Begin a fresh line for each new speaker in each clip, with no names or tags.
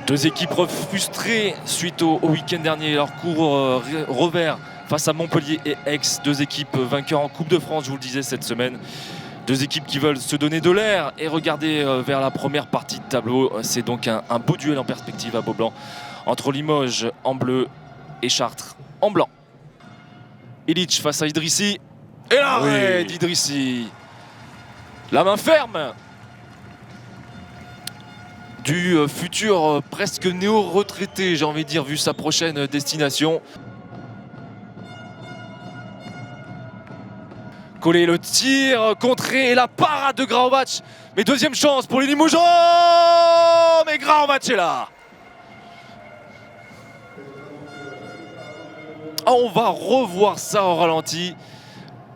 Deux équipes frustrées suite au week-end dernier. Leur cours revers face à Montpellier et Aix. Deux équipes vainqueurs en Coupe de France, je vous le disais cette semaine. Deux équipes qui veulent se donner de l'air et regarder vers la première partie de tableau. C'est donc un beau duel en perspective à Beaublanc entre Limoges en bleu et Chartres en blanc. Illich face à Idrissi. Et l'arrêt d'Idrissi. La main ferme du futur presque néo-retraité, j'ai envie de dire, vu sa prochaine destination. Collé le tir, contré et la parade de Graovac. Mais deuxième chance pour les Limoges. Oh, mais Graovac est là. On va revoir ça au ralenti.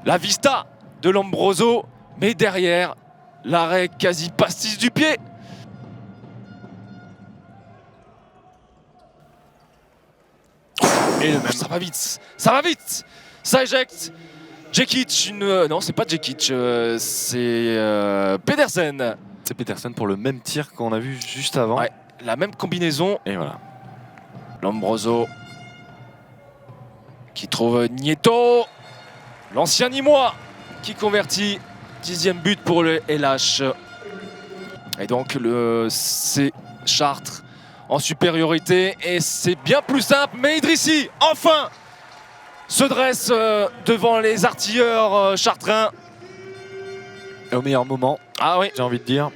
La vista de Lombroso, mais derrière, l'arrêt quasi pastis du pied. Et ça va vite, ça va vite. Ça éjecte. Djekic, non, c'est pas Djekic, c'est Pedersen.
C'est Pedersen pour le même tir qu'on a vu juste avant.
Ouais, la même combinaison.
Et voilà.
Lombroso qui trouve Nieto, l'ancien Nîmois, qui convertit. 10e but pour le LH. Et donc c'est Chartres en supériorité. Et c'est bien plus simple. Mais Idrissi, enfin, se dresse devant les artilleurs chartrains.
Et au meilleur moment, j'ai envie de dire.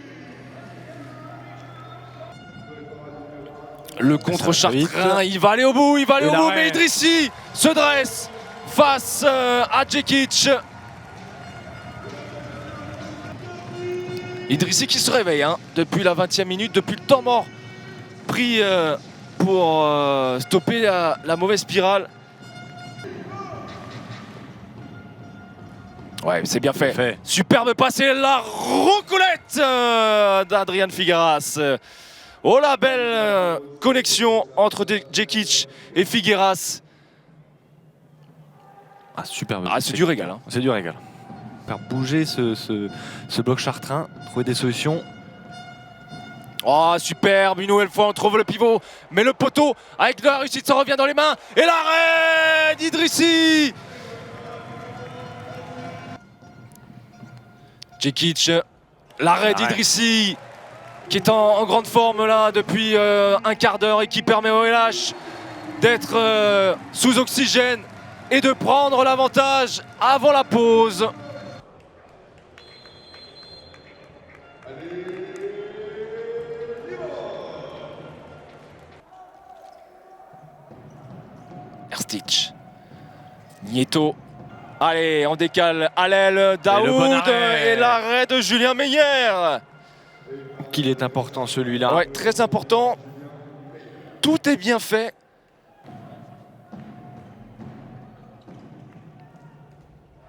Le contre-chartrain, il va aller au bout, mais Idrissi se dresse face à Djekic. Idrissi qui se réveille depuis la 20e minute, depuis le temps mort pris pour stopper la mauvaise spirale. Ouais, c'est bien fait. Superbe passé, la roucoulette d'Adrian Figueras. Oh la belle connexion entre Djekic et Figueras.
Ah, superbe.
Ah, c'est du régal.
C'est du régal. Faire bouger ce bloc chartrain, trouver des solutions.
Oh, superbe, une nouvelle fois on trouve le pivot, mais le poteau avec de la réussite, ça revient dans les mains. Et l'arrêt d'Idrissi. Djekic, l'arrêt d'Idrissi qui est en grande forme là depuis un quart d'heure et qui permet au LH d'être sous oxygène et de prendre l'avantage avant la pause. Erstich, Nieto, allez on décale à l'aile, Daoud et l'arrêt de Julien Meyer.
Qu'il est important celui-là.
Ouais, très important. Tout est bien fait.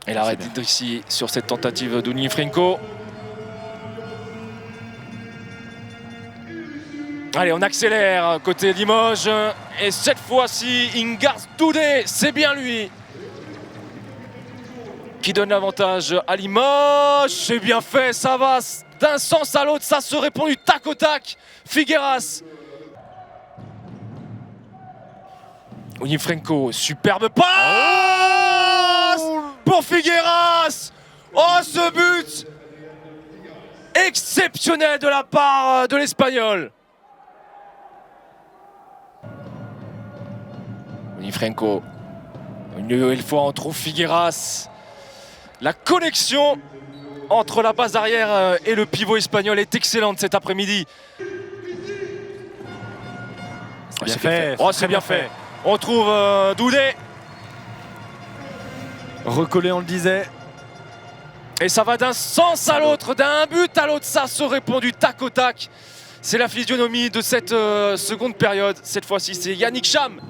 Et l'arrêt d'Idrissi sur cette tentative d'Unifrenko. Allez, on accélère côté Limoges. Et cette fois-ci, Ingars Doudé, c'est bien lui qui donne l'avantage à Limoges. C'est bien fait, ça va d'un sens à l'autre, ça se répond du tac au tac. Figueras. Unifrenko, superbe passe pour Figueras. Oh, ce but exceptionnel de la part de l'Espagnol. Unifrenko, une nouvelle fois on trouve Figueras. La connexion entre la base arrière et le pivot espagnol est excellente cet après-midi.
C'est bien fait.
Oh, c'est bien fait. On trouve Doudé.
Recollé, on le disait.
Et ça va d'un sens à l'autre, d'un but à l'autre. Ça se répond du tac au tac. C'est la physionomie de cette seconde période. Cette fois-ci, c'est Yannick Cham.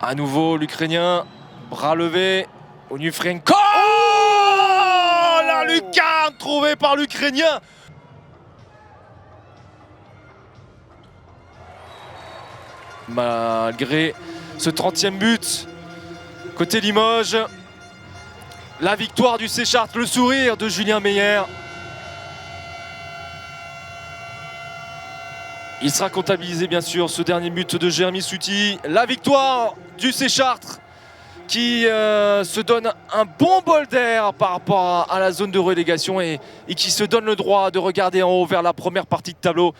À nouveau, l'Ukrainien. Bras levé. Unifrenko. Oh, la lucarne trouvée par l'Ukrainien. Malgré ce 30e but, côté Limoges, la victoire du C Chartres, le sourire de Julien Meyer. Il sera comptabilisé bien sûr ce dernier but de Jérémy Souty. La victoire du C Chartres qui se donne un bon bol d'air par rapport à la zone de relégation et qui se donne le droit de regarder en haut vers la première partie de tableau.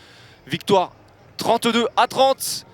Victoire 32-30.